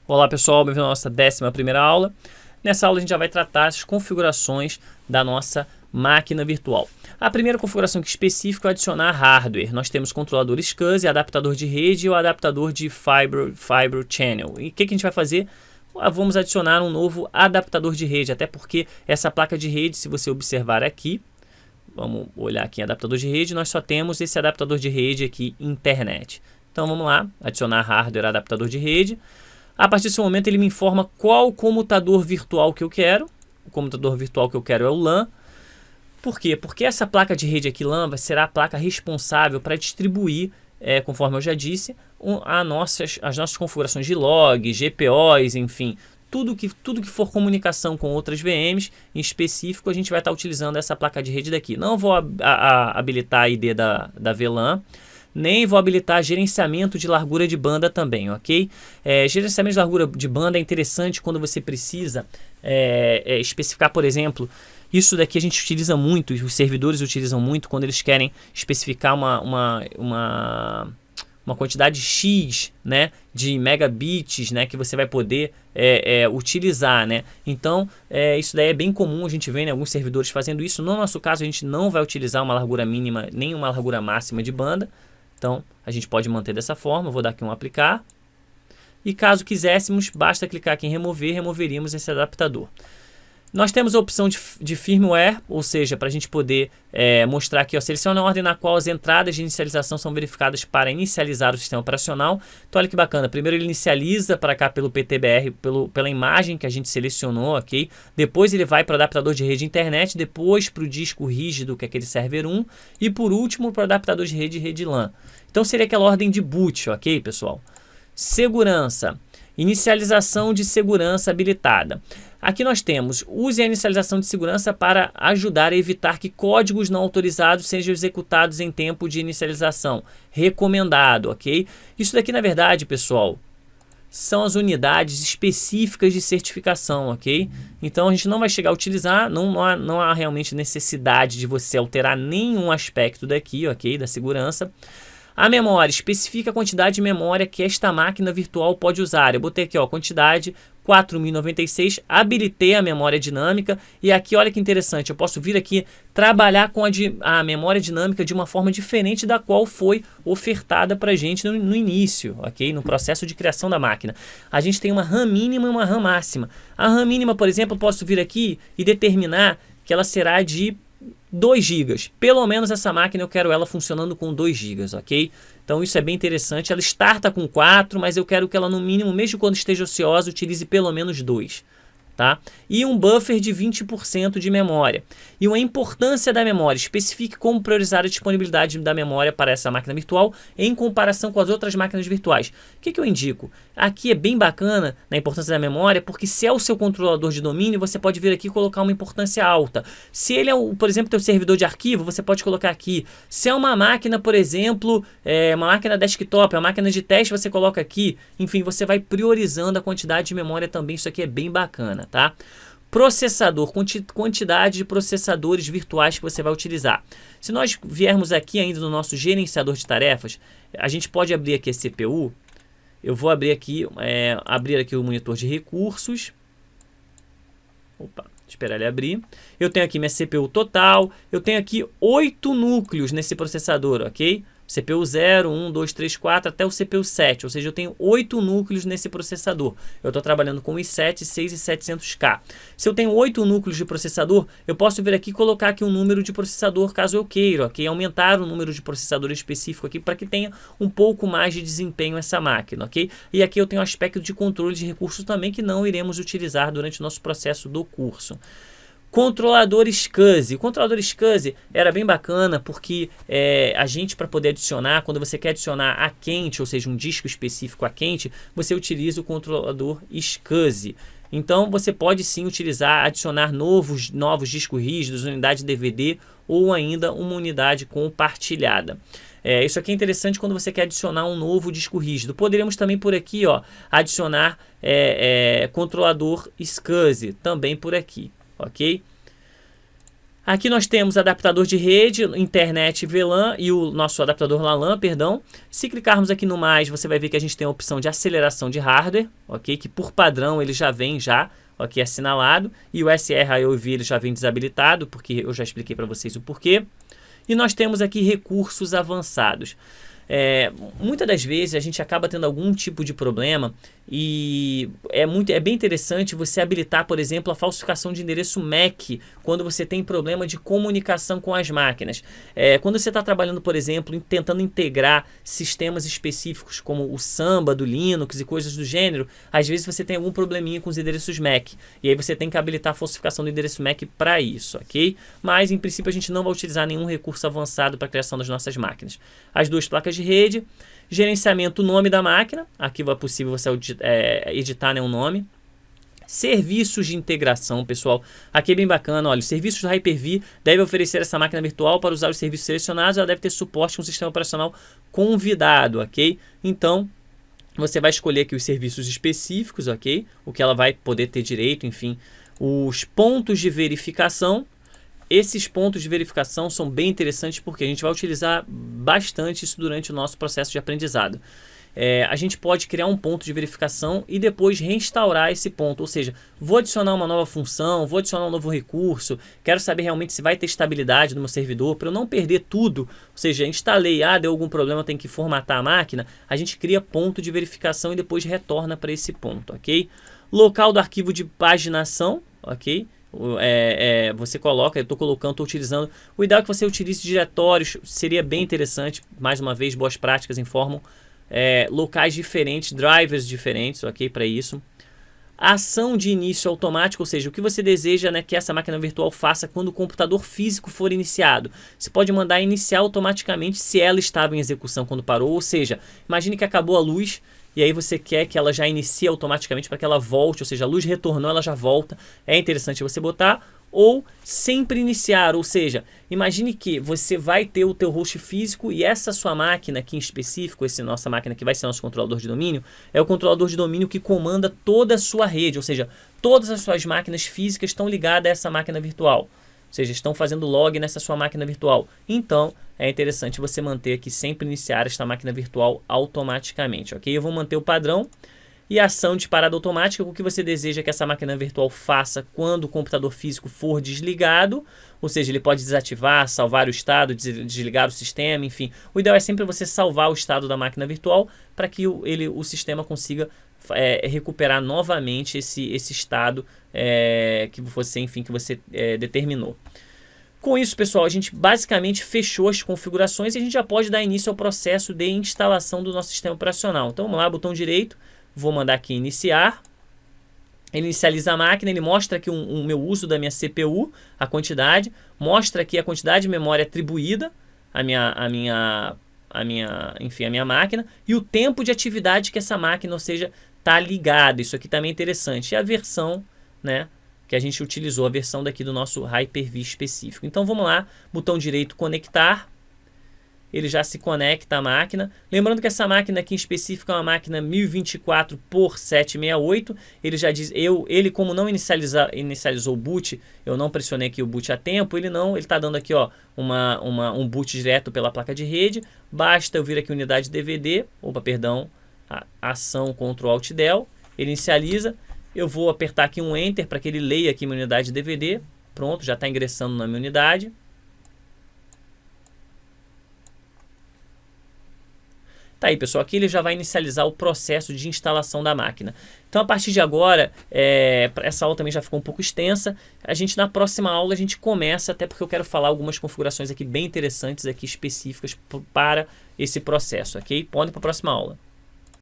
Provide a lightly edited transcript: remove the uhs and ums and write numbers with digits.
Olá pessoal, bem-vindo à nossa 11ª aula. Nessa aula a gente já vai tratar as configurações da nossa máquina virtual. A primeira configuração que específica é adicionar hardware. Nós temos controlador SCSI, adaptador de rede e o adaptador de Fiber Channel. E o que a gente vai fazer? Vamos adicionar um novo adaptador de rede, até porque essa placa de rede, se você observar aqui, vamos olhar aqui em adaptador de rede, nós só temos esse adaptador de rede aqui, internet. Então vamos lá, adicionar hardware adaptador de rede. A partir desse momento ele me informa qual comutador virtual que eu quero. O comutador virtual que eu quero é o LAN. Por quê? Porque essa placa de rede aqui LAN será a placa responsável para distribuir, conforme eu já disse, as nossas configurações de log, GPOs, enfim, tudo que for comunicação com outras VMs, em específico a gente vai estar utilizando essa placa de rede daqui. Não vou habilitar a ID da VLAN, nem vou habilitar gerenciamento de largura de banda também, ok? Gerenciamento de largura de banda é interessante quando você precisa especificar, por exemplo, isso daqui a gente utiliza muito, os servidores utilizam muito quando eles querem especificar uma quantidade X, né, de megabits, né, que você vai poder utilizar, né? Então, isso daí é bem comum, a gente vê em alguns servidores fazendo isso. No nosso caso, a gente não vai utilizar uma largura mínima nem uma largura máxima de banda. Então, a gente pode manter dessa forma. Vou dar aqui um aplicar. E caso quiséssemos, basta clicar aqui em remover, removeríamos esse adaptador. Nós temos a opção de firmware, ou seja, para a gente poder mostrar aqui, ó, seleciona a ordem na qual as entradas de inicialização são verificadas para inicializar o sistema operacional. Então, olha que bacana. Primeiro ele inicializa para cá pelo PTBR, pela imagem que a gente selecionou, ok? Depois ele vai para o adaptador de rede internet, depois para o disco rígido, que é aquele server 1, e por último para o adaptador de rede LAN. Então, seria aquela ordem de boot, ok, pessoal? Segurança. Inicialização de segurança habilitada. Aqui nós temos, use a inicialização de segurança para ajudar a evitar que códigos não autorizados sejam executados em tempo de inicialização. Recomendado, ok? Isso daqui, na verdade, pessoal, são as unidades específicas de certificação, ok? Então a gente não vai chegar a utilizar, não há realmente necessidade de você alterar nenhum aspecto daqui, ok? Da segurança. A memória, especifica a quantidade de memória que esta máquina virtual pode usar. Eu botei aqui, ó, quantidade 4096, habilitei a memória dinâmica e aqui olha que interessante, eu posso vir aqui trabalhar com a memória dinâmica de uma forma diferente da qual foi ofertada para a gente no início, ok? No processo de criação da máquina. A gente tem uma RAM mínima e uma RAM máxima. A RAM mínima, por exemplo, eu posso vir aqui e determinar que ela será de 2 GB. Pelo menos essa máquina eu quero ela funcionando com 2 GB, ok? Então isso é bem interessante. Ela starta com 4, mas eu quero que ela no mínimo, mesmo quando esteja ociosa, utilize pelo menos 2. Tá? E um buffer de 20% de memória. E uma importância da memória. Especifique como priorizar a disponibilidade da memória para essa máquina virtual em comparação com as outras máquinas virtuais. O que eu indico? Aqui é bem bacana na importância da memória, porque se é o seu controlador de domínio, você pode vir aqui e colocar uma importância alta. Se ele é, por exemplo, teu servidor de arquivo, você pode colocar aqui. Se é uma máquina, por exemplo, uma máquina desktop, uma máquina de teste, você coloca aqui. Enfim, você vai priorizando a quantidade de memória também. Isso aqui é bem bacana. Tá? Processador, quantidade de processadores virtuais que você vai utilizar. Se nós viermos aqui ainda no nosso gerenciador de tarefas, a gente pode abrir aqui a CPU. Eu vou abrir aqui o monitor de recursos. Opa, esperar ele abrir. Eu tenho aqui minha CPU total. Eu tenho aqui 8 núcleos nesse processador, ok? CPU 0, 1, 2, 3, 4 até o CPU 7, ou seja, eu tenho 8 núcleos nesse processador. Eu estou trabalhando com i7, 6 e 700K. Se eu tenho 8 núcleos de processador, eu posso vir aqui e colocar aqui um número de processador caso eu queira, ok? Aumentar o número de processador específico aqui para que tenha um pouco mais de desempenho essa máquina, ok? E aqui eu tenho um aspecto de controle de recursos também que não iremos utilizar durante o nosso processo do curso. Controlador SCSI. O controlador SCSI era bem bacana porque a gente, para poder adicionar, quando você quer adicionar a quente, ou seja, um disco específico a quente, você utiliza o controlador SCSI. Então você pode sim adicionar novos discos rígidos, unidade DVD ou ainda uma unidade compartilhada. Isso aqui é interessante quando você quer adicionar um novo disco rígido. Poderíamos também por aqui, ó, adicionar controlador SCSI também por aqui. Ok? Aqui nós temos adaptador de rede, internet VLAN e o nosso adaptador LAN, perdão. Se clicarmos aqui no mais, você vai ver que a gente tem a opção de aceleração de hardware, ok? Que por padrão ele já vem aqui assinalado, e o SR-IOV ele já vem desabilitado, porque eu já expliquei para vocês o porquê. E nós temos aqui recursos avançados. Muitas das vezes a gente acaba tendo algum tipo de problema e é bem interessante você habilitar, por exemplo, a falsificação de endereço MAC quando você tem problema de comunicação com as máquinas. Quando você está trabalhando, por exemplo, tentando integrar sistemas específicos como o Samba do Linux e coisas do gênero, às vezes você tem algum probleminha com os endereços MAC e aí você tem que habilitar a falsificação do endereço MAC para isso, ok? Mas em princípio a gente não vai utilizar nenhum recurso avançado para a criação das nossas máquinas. As duas placas de rede, gerenciamento, o nome da máquina, aqui é possível você editar um nome. Serviços de integração, pessoal, aqui é bem bacana, olha, os serviços do Hyper-V devem oferecer essa máquina virtual para usar os serviços selecionados, ela deve ter suporte com o sistema operacional convidado, ok? Então, você vai escolher aqui os serviços específicos, ok? O que ela vai poder ter direito, enfim, os pontos de verificação. Esses pontos de verificação são bem interessantes porque a gente vai utilizar bastante isso durante o nosso processo de aprendizado. A gente pode criar um ponto de verificação e depois restaurar esse ponto, ou seja, vou adicionar uma nova função, vou adicionar um novo recurso, quero saber realmente se vai ter estabilidade no meu servidor para eu não perder tudo, ou seja, instalei, deu algum problema, tem que formatar a máquina, a gente cria ponto de verificação e depois retorna para esse ponto, ok? Local do arquivo de paginação, ok? Você coloca, eu estou utilizando, o ideal é que você utilize diretórios, seria bem interessante, mais uma vez, boas práticas informam, locais diferentes, drivers diferentes, ok, para isso. Ação de início automático, ou seja, o que você deseja, né, que essa máquina virtual faça quando o computador físico for iniciado. Você pode mandar iniciar automaticamente se ela estava em execução quando parou, ou seja, imagine que acabou a luz e aí você quer que ela já inicie automaticamente para que ela volte, ou seja, a luz retornou, ela já volta. É interessante você botar, ou sempre iniciar, ou seja, imagine que você vai ter o teu host físico e essa sua máquina aqui em específico, essa nossa máquina que vai ser nosso controlador de domínio, é o controlador de domínio que comanda toda a sua rede, ou seja, todas as suas máquinas físicas estão ligadas a essa máquina virtual. Ou seja, estão fazendo log nessa sua máquina virtual. Então, é interessante você manter aqui sempre iniciar esta máquina virtual automaticamente, ok? Eu vou manter o padrão e ação de parada automática, o que você deseja que essa máquina virtual faça quando o computador físico for desligado, ou seja, ele pode desativar, salvar o estado, desligar o sistema, enfim. O ideal é sempre você salvar o estado da máquina virtual para que o sistema consiga recuperar novamente esse estado que você determinou. Com isso, pessoal, a gente basicamente fechou as configurações e a gente já pode dar início ao processo de instalação do nosso sistema operacional. Então, vamos lá, botão direito, vou mandar aqui iniciar. Ele inicializa a máquina, ele mostra aqui o meu uso da minha CPU, a quantidade, mostra aqui a quantidade de memória atribuída à minha máquina e o tempo de atividade que essa máquina, ou seja, está ligada. Isso aqui também é interessante. E a versão, né, que a gente utilizou, a versão daqui do nosso Hyper-V específico. Então vamos lá, botão direito conectar, ele já se conecta à máquina. Lembrando que essa máquina aqui em específico é uma máquina 1024 por 768. Ele já diz, ele como não inicializou o boot, eu não pressionei aqui o boot a tempo, ele está dando aqui ó, um boot direto pela placa de rede. Basta eu vir aqui unidade DVD, ação Ctrl Alt Del, ele inicializa. Eu vou apertar aqui um Enter para que ele leia aqui minha unidade DVD. Pronto, já está ingressando na minha unidade. Tá aí, pessoal, aqui ele já vai inicializar o processo de instalação da máquina. Então, a partir de agora, essa aula também já ficou um pouco extensa. Na próxima aula a gente começa, até porque eu quero falar algumas configurações aqui bem interessantes, aqui específicas para esse processo, ok? Podem para a próxima aula.